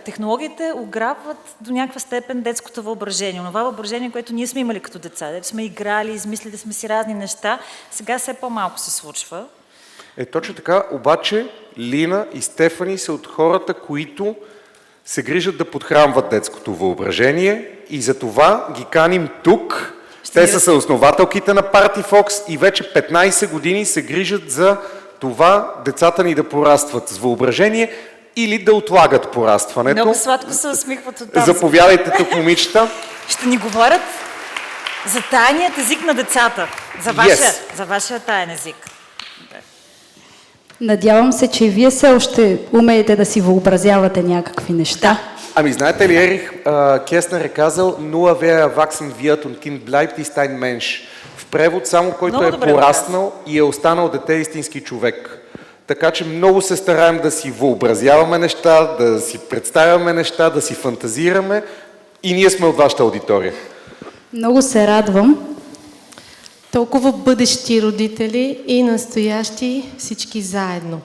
Технологиите ограбват до някаква степен детското въображение. Онова въображение, което ние сме имали като деца, дето сме играли, измислили сме си разни неща, сега все по-малко се случва. Точно така, обаче Лина и Стефани са от хората, които се грижат да подхранват детското въображение и за това ги каним тук. Те са съоснователките на Party Fox и вече 15 години се грижат за това децата ни да порастват с въображение или да отлагат порастването. Много сладко се усмихват от там. Заповядайте тук, момичета. Ще ни говорят за тайният език на децата. За вашия таен език. Надявам се, че и вие все още умеете да си въобразявате някакви неща. Ами знаете ли, Ерих Кеснер е казал "Nur wer erwachsen wird und Kind bleibt, ist ein Mensch". В превод само който е пораснал и е останал дете истински човек. Така че много се стараем да си въобразяваме неща, да си представяме неща, да си фантазираме и ние сме от вашата аудитория. Много се радвам. Толкова бъдещи родители и настоящи всички заедно.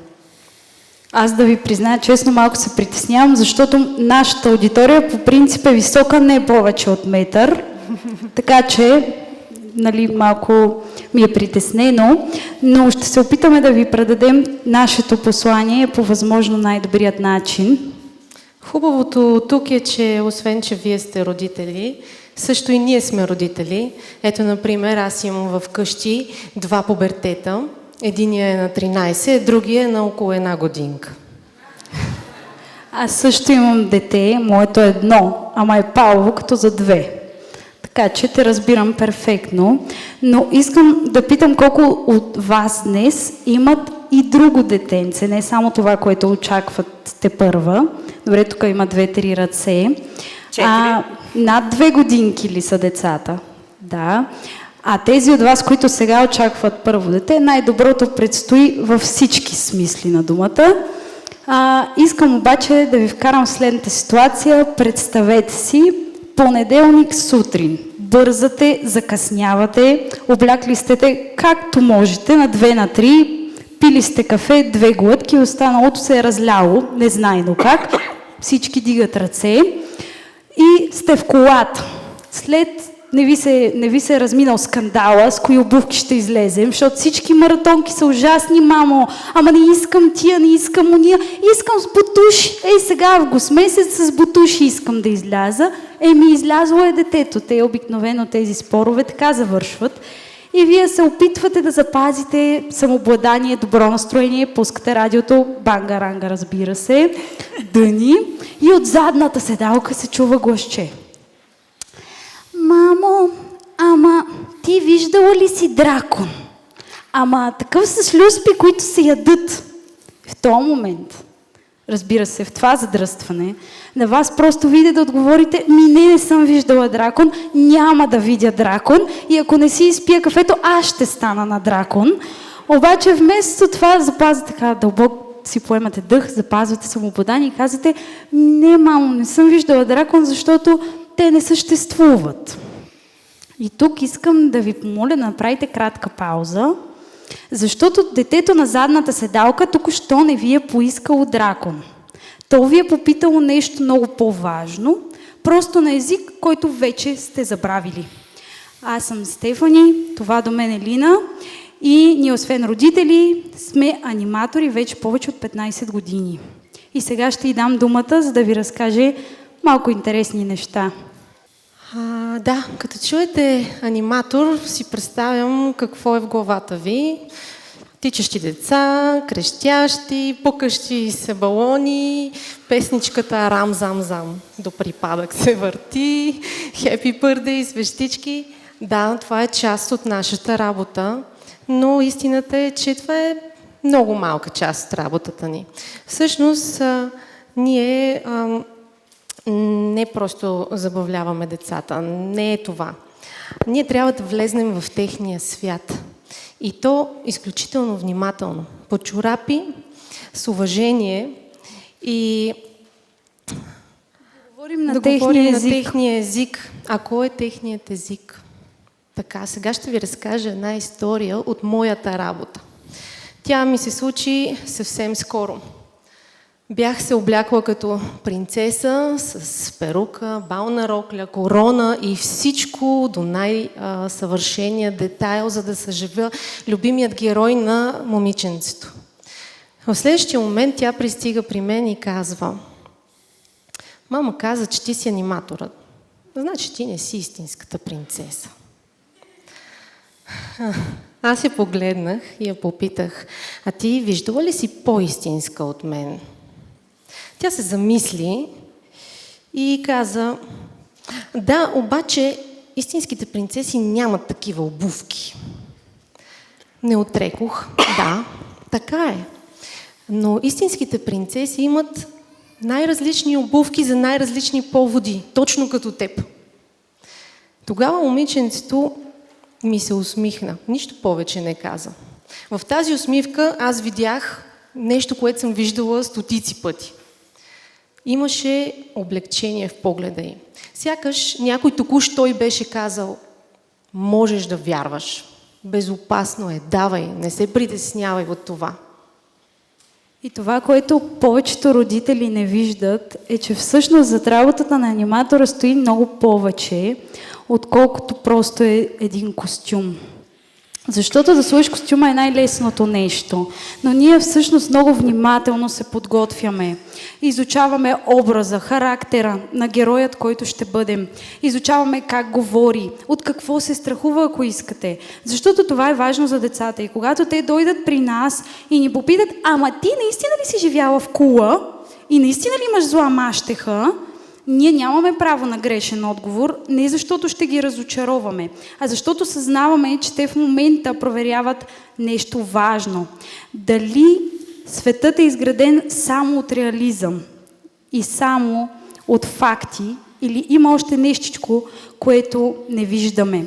Аз да ви призная честно, малко се притеснявам, защото нашата аудитория по принцип е висока не повече от метър, така че малко ми е притеснено, но ще се опитаме да ви предадем нашето послание по възможно най-добрият начин. Хубавото тук е, че освен, че вие сте родители, също и ние сме родители. Ето, например, аз имам в къщи 2 пубертета. Единият е на 13, другия е на около 1 годинка. Аз също имам дете, моето е 1, ама е палово като за 2. Така че те разбирам перфектно. Но искам да питам колко от вас днес имат и друго детенце, не само това, което очакват те първа. Добре, тук има 2-3 ръце. 4. Над 2 годинки ли са децата? Да. А тези от вас, които сега очакват първо дете, най-доброто предстои във всички смисли на думата. Искам обаче да ви вкарам в следната ситуация. Представете си понеделник сутрин. Бързате, закъснявате, облякли сте те както можете на 2 на 3, пили сте кафе, 2 глътки, останалото се е разляло, незнайно как. Всички дигат ръце и сте в колата. След не ви се е разминал скандала, с кои обувки ще излезем, защото всички маратонки са ужасни, мамо. Ама не искам тия, не искам уния, искам с бутуши. Сега август месец с бутуши искам да изляза. Излязло е детето. Те обикновено тези спорове така завършват. И вие се опитвате да запазите самообладание, добро настроение, пускате радиото, банга-ранга, разбира се, дъни и от задната седалка се чува гласче. Мамо, ама ти виждала ли си дракон? Ама такъв с люспи, които се ядат. В този момент, разбира се, в това задръстване, на вас просто видя да отговорите: не съм виждала дракон, няма да видя дракон и ако не си изпия кафето, аз ще стана на дракон. Обаче вместо това запазите така дълбоко, си поемате дъх, запазвате самообладание и казвате: не, мамо, не съм виждала дракон, защото те не съществуват. И тук искам да ви помоля да направите кратка пауза, защото детето на задната седалка току-що не ви е поискало дракон. То ви е попитало нещо много по-важно, просто на език, който вече сте забравили. Аз съм Стефани, това до мен е Лина и ние освен родители сме аниматори вече повече от 15 години. И сега ще й дам думата, за да ви разкаже малко интересни неща. Да, като чуете аниматор, си представям какво е в главата ви. Тичащи деца, крещящи, пукащи се балони, песничката Рам-зам-зам до припадък се върти, Happy Birthday, свещички. Да, това е част от нашата работа, но истината е, че това е много малка част от работата ни. Всъщност, ние не просто забавляваме децата, не е това. Ние трябва да влезнем в техния свят. И то изключително внимателно. По чорапи, с уважение и да говорим на техния език. А кой е техният език? Така, сега ще ви разкажа една история от моята работа. Тя ми се случи съвсем скоро. Бях се облякла като принцеса с перука, бална рокля, корона и всичко до най-съвършения детайл, за да съживя любимият герой на момиченцето. В следващия момент тя пристига при мен и казва: мама каза, че ти си аниматорът. Значи ти не си истинската принцеса. Аз я погледнах и я попитах: а ти виждала ли си по-истинска от мен? Тя се замисли и каза: да, обаче истинските принцеси нямат такива обувки. Не отрекох. Да, така е. Но истинските принцеси имат най-различни обувки за най-различни поводи, точно като теб. Тогава момиченцето ми се усмихна. Нищо повече не каза. В тази усмивка аз видях нещо, което съм виждала стотици пъти. Имаше облегчение в погледа й. Сякаш някой току-що й беше казал: можеш да вярваш. Безопасно е, давай, не се притеснявай от това. И това, което повечето родители не виждат, е, че всъщност зад работата на аниматора стои много повече, отколкото просто е един костюм. Защото да сложиш костюма е най-лесното нещо, но ние всъщност много внимателно се подготвяме. Изучаваме образа, характера на героят, който ще бъдем. Изучаваме как говори, от какво се страхува, ако искате. Защото това е важно за децата. И когато те дойдат при нас и ни попитат: ама ти наистина ли си живяла в кула? И наистина ли имаш зла мащеха? Ние нямаме право на грешен отговор, не защото ще ги разочароваме, а защото съзнаваме, че те в момента проверяват нещо важно. Дали светът е изграден само от реализъм и само от факти, или има още нещичко, което не виждаме.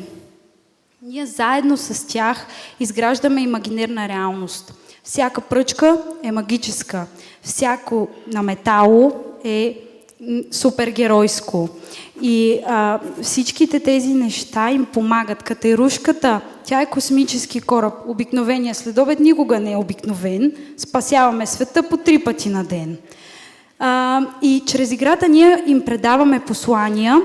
Ние заедно с тях изграждаме имагинерна реалност. Всяка пръчка е магическа, всяко на метало е супергеройско. И всичките тези неща им помагат. Катерушката, тя е космически кораб. Обикновения следобед никога не е обикновен. Спасяваме света по 3 пъти на ден. И чрез играта ние им предаваме послания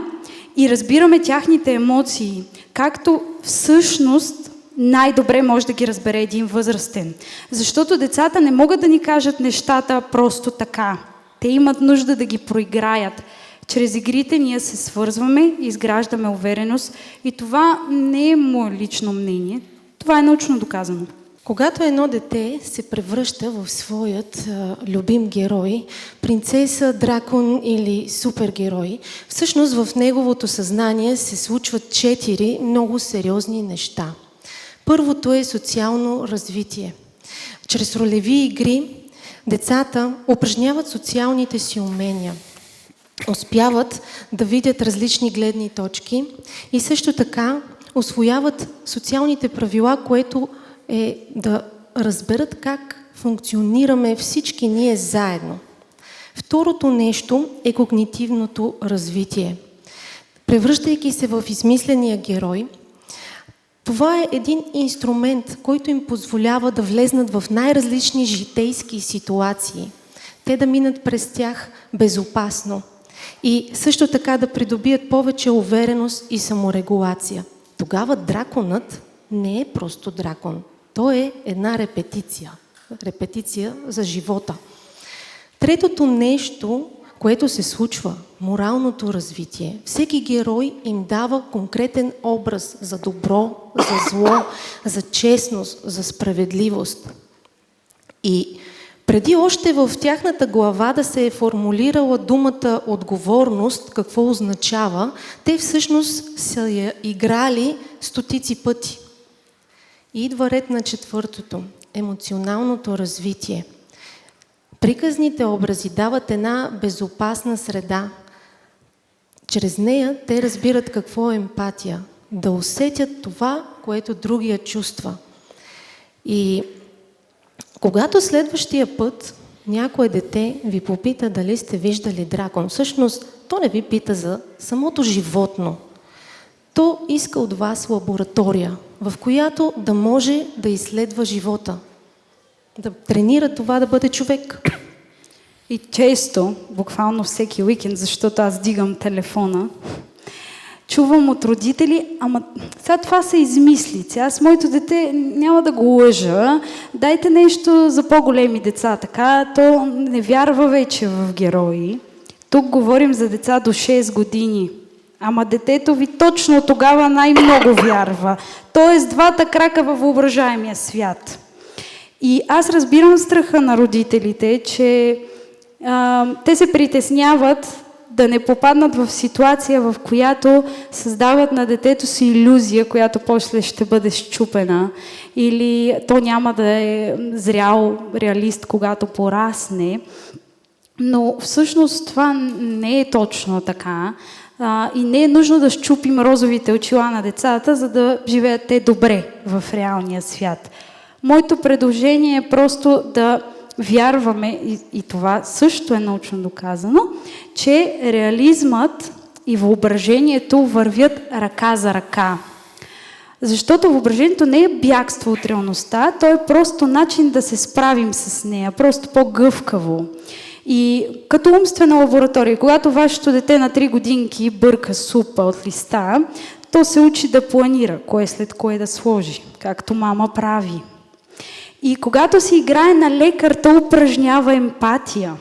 и разбираме тяхните емоции, както всъщност най-добре може да ги разбере един възрастен. Защото децата не могат да ни кажат нещата просто така. Те имат нужда да ги проиграят. Чрез игрите ние се свързваме, изграждаме увереност и това не е мое лично мнение. Това е научно доказано. Когато едно дете се превръща в своят любим герой, принцеса, дракон или супергерой, всъщност в неговото съзнание се случват 4 много сериозни неща. Първото е социално развитие. Чрез ролеви игри децата упражняват социалните си умения, успяват да видят различни гледни точки и също така усвояват социалните правила, което е да разберат как функционираме всички ние заедно. Второто нещо е когнитивното развитие. Превръщайки се в измисления герой, това е един инструмент, който им позволява да влезнат в най-различни житейски ситуации. Те да минат през тях безопасно и също така да придобият повече увереност и саморегулация. Тогава драконът не е просто дракон. Той е една репетиция. Репетиция за живота. Третото нещо, което се случва, моралното развитие. Всеки герой им дава конкретен образ за добро, за зло, за честност, за справедливост. И преди още в тяхната глава да се е формулирала думата отговорност, какво означава, те всъщност са я играли стотици пъти. И идва ред на четвъртото – емоционалното развитие. Приказните образи дават една безопасна среда. Чрез нея те разбират какво е емпатия. Да усетят това, което другия чувства. И когато следващия път някое дете ви попита дали сте виждали дракон, всъщност то не ви пита за самото животно. То иска от вас лаборатория, в която да може да изследва живота. Да тренира това да бъде човек. И често, буквално всеки уикенд, защото аз дигам телефона, чувам от родители, ама сега това са измислици. Аз моето дете няма да го лъжа. Дайте нещо за по-големи деца. Така, то не вярва вече в герои. Тук говорим за деца до 6 години. Ама детето ви точно тогава най-много вярва. Тоест двата крака във въображаемия свят. И аз разбирам страха на родителите, че те се притесняват да не попаднат в ситуация, в която създават на детето си илюзия, която после ще бъде счупена, или то няма да е зрял реалист, когато порасне. Но всъщност това не е точно така и не е нужно да счупим розовите очила на децата, за да живеят те добре в реалния свят. Моето предложение е просто да вярваме, и това също е научно доказано, че реализмът и въображението вървят ръка за ръка. Защото въображението не е бягство от реалността, то е просто начин да се справим с нея, просто по-гъвкаво. И като умствена лаборатория, когато вашето дете на 3 годинки бърка супа от листа, то се учи да планира кое след кое да сложи, както мама прави. И когато си играе на лекар, то упражнява емпатия.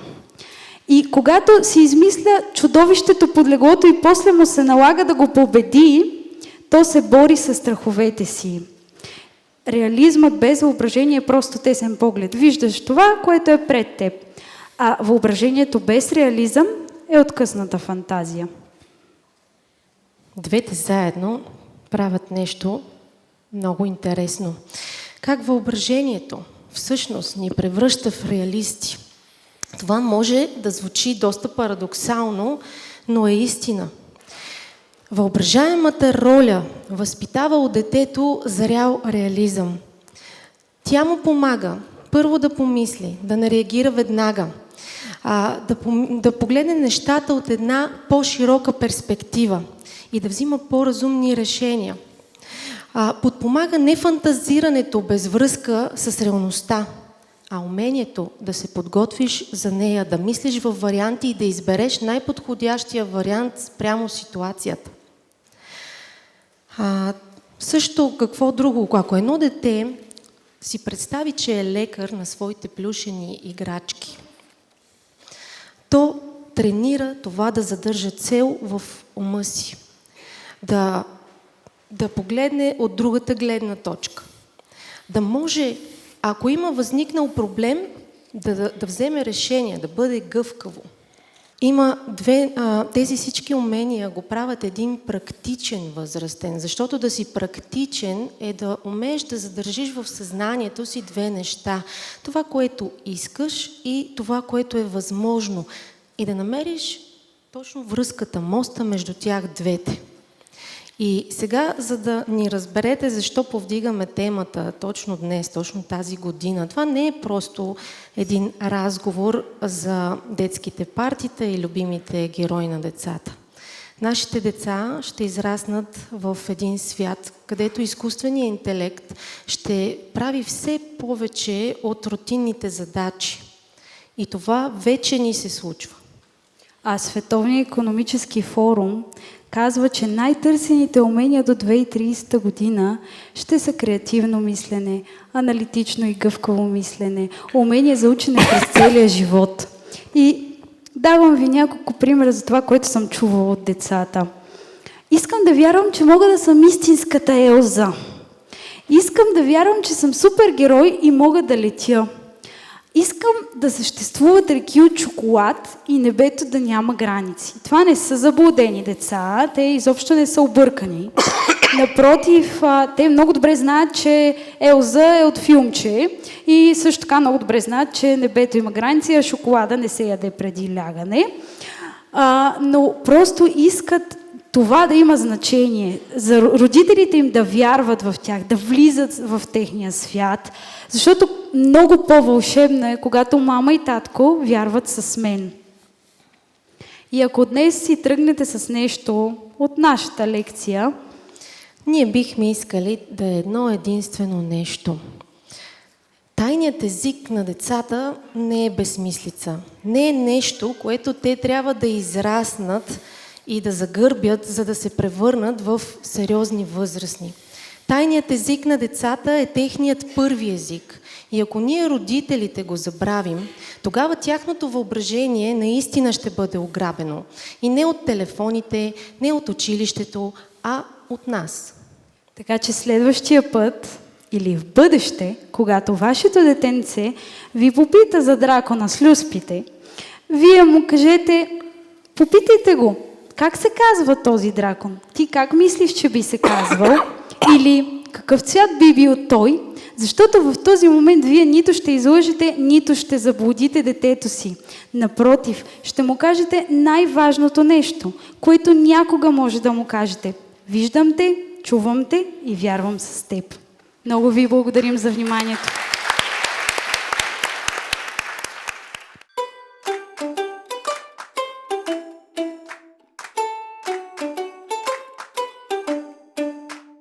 И когато си измисля чудовището под леглото и после му се налага да го победи, то се бори с страховете си. Реализмът без въображение е просто тесен поглед. Виждаш това, което е пред теб. А въображението без реализъм е откъсната фантазия. Двете заедно правят нещо много интересно. Как въображението всъщност ни превръща в реалисти. Това може да звучи доста парадоксално, но е истина. Въображаемата роля възпитава у детето зрял реализъм. Тя му помага първо да помисли, да не реагира веднага, да погледне нещата от една по-широка перспектива и да взима по-разумни решения. Подпомага не фантазирането без връзка с реалността, а умението да се подготвиш за нея, да мислиш във варианти и да избереш най-подходящия вариант спрямо ситуацията. Също какво друго? Ако едно дете си представи, че е лекар на своите плюшени играчки, то тренира това да задържа цел в ума си, да погледне от другата гледна точка. Да може, ако има възникнал проблем, да вземе решение, да бъде гъвкаво. Тези всички умения го правят един практичен възрастен, защото да си практичен е да умееш да задържиш в съзнанието си две неща. Това, което искаш и това, което е възможно. И да намериш точно връзката, моста между тях двете. И сега, за да ни разберете защо повдигаме темата точно днес, точно тази година, това не е просто един разговор за детските партита и любимите герои на децата. Нашите деца ще израснат в един свят, където изкуственият интелект ще прави все повече от рутинните задачи. И това вече ни се случва. А Световният икономически форум казва, че най-търсените умения до 2030 година ще са креативно мислене, аналитично и гъвкаво мислене, умения за учене през целия живот. И давам ви няколко примера за това, което съм чувала от децата. Искам да вярвам, че мога да съм истинската Елза. Искам да вярвам, че съм супергерой и мога да летя. Искам да съществуват реки от шоколад и небето да няма граници. Това не са заблудени деца, те изобщо не са объркани. Напротив, те много добре знаят, че Елза е от филмче и също така много добре знаят, че небето има граници, а шоколада не се яде преди лягане. Но просто искат това да има значение, за родителите им да вярват в тях, да влизат в техния свят, защото много по-вълшебно е, когато мама и татко вярват с мен. И ако днес си тръгнете с нещо от нашата лекция, ние бихме искали да е едно единствено нещо. Тайният език на децата не е безсмислица. Не е нещо, което те трябва да израснат и да загърбят, за да се превърнат в сериозни възрастни. Тайният език на децата е техният първи език. И ако ние, родителите, го забравим, тогава тяхното въображение наистина ще бъде ограбено. И не от телефоните, не от училището, а от нас. Така че следващия път или в бъдеще, когато вашето детенце ви попита за дракона с люспите, вие му кажете, попитайте го, как се казва този дракон? Ти как мислиш, че би се казвал? Или какъв цвят би бил той? Защото в този момент вие нито ще излъжете, нито ще заблудите детето си. Напротив, ще му кажете най-важното нещо, което някога може да му кажете. Виждам те, чувам те и вярвам с теб. Много ви благодарим за вниманието.